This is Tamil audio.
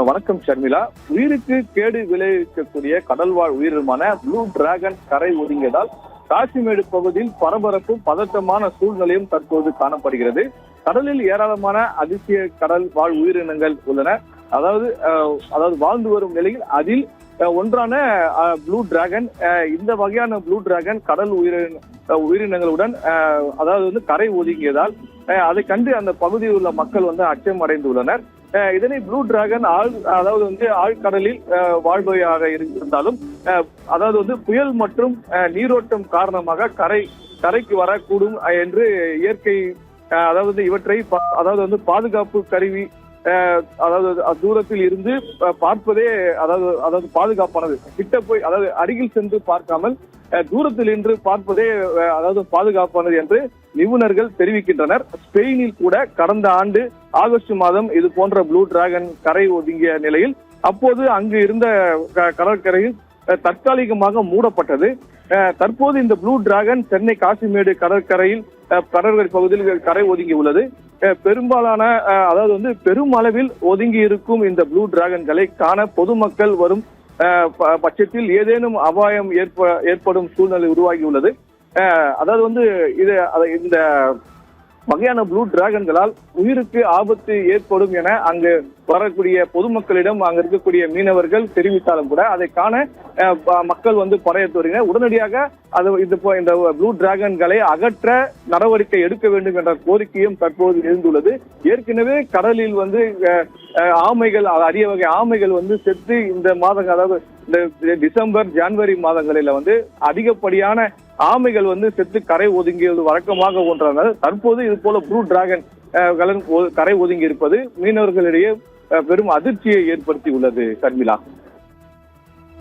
வணக்கம் ஷர்மிளா. உயிருக்கு கேடு விளைவிக்கக்கூடிய கடல்வாழ் உயிரினமான ப்ளூ டிராகன் கரை ஒதுங்கியதால் காசிமேடு பகுதியில் பரபரப்பும் பதட்டமான சூழ்நிலையும் தற்போது காணப்படுகிறது. கடலில் ஏராளமான அதிசய கடல் வாழ் உயிரினங்கள் உள்ளன. அதாவது வாழ்ந்து வரும் நிலையில் அதில் ஒன்றான ப்ளூ டிராகன், இந்த வகையான ப்ளூ டிராகன் கடல் உயிரினங்களுடன் கரை ஒதுங்கியதால் அதை கண்டு அந்த பகுதியில் உள்ள மக்கள் அச்சம் அடைந்துள்ளனர். இதனை ப்ளூ டிராகன் ஆழ்கடலில் வாழ்பவையாக இருந்தாலும் புயல் மற்றும் நீரோட்டம் காரணமாக கரைக்கு வரக்கூடும் என்று இயற்கை இவற்றை பாதுகாப்பு கருவி தூரத்தில் இருந்து பார்ப்பதே பாதுகாப்பானது. கிட்ட போய் அருகில் சென்று பார்க்காமல் தூரத்தில் நின்று பார்ப்பதே பாதுகாப்பானது என்று நிபுணர்கள் தெரிவிக்கின்றனர். ஸ்பெயினில் கூட கடந்த ஆண்டு ஆகஸ்ட் மாதம் இது போன்ற ப்ளூ டிராகன் கரை ஒதுங்கிய நிலையில் அப்போது அங்கு இருந்த கடற்கரையில் தற்காலிகமாக மூடப்பட்டது. தற்போது இந்த ப்ளூ டிராகன் சென்னை காசிமேடு கடற்கரை பகுதியில் கரை ஒதுங்கி உள்ளது. பெரும்பாலான பெரும் அளவில் ஒதுங்கி இருக்கும் இந்த ப்ளூ டிராகன்களை காண பொதுமக்கள் வரும் பட்சத்தில் ஏதேனும் அபாயம் ஏற்படும் சூழ்நிலை உருவாகியுள்ளது. இந்த வகையான ப்ளூ டிராகன்களால் உயிருக்கு ஆபத்து ஏற்படும் என அங்கு வரக்கூடிய பொதுமக்களிடம் அங்க இருக்கக்கூடிய மீனவர்கள் தெரிவித்தாலும் கூட அதை காண மக்கள் படையெடுத்து வருகின்றனர். உடனடியாக இந்த ப்ளூ டிராகன்களை அகற்ற நடவடிக்கை எடுக்க வேண்டும் என்ற கோரிக்கையும் தற்போது எழுந்துள்ளது. ஏற்கனவே கடலில் ஆமைகள், அரிய வகை ஆமைகள் செத்து இந்த மாதங்கள் இந்த டிசம்பர் ஜனவரி மாதங்களில் அதிகப்படியான ஆமைகள் செத்து கரை ஒதுங்கியது வழக்கமாக ஒன்றாக தற்போது இது போல ப்ளூ டிராகன் கரை ஒதுங்கி இருப்பது மீனவர்களிடையே பெரும் அதிர்ச்சியை ஏற்படுத்தி உள்ளது. ஷர்மிளா.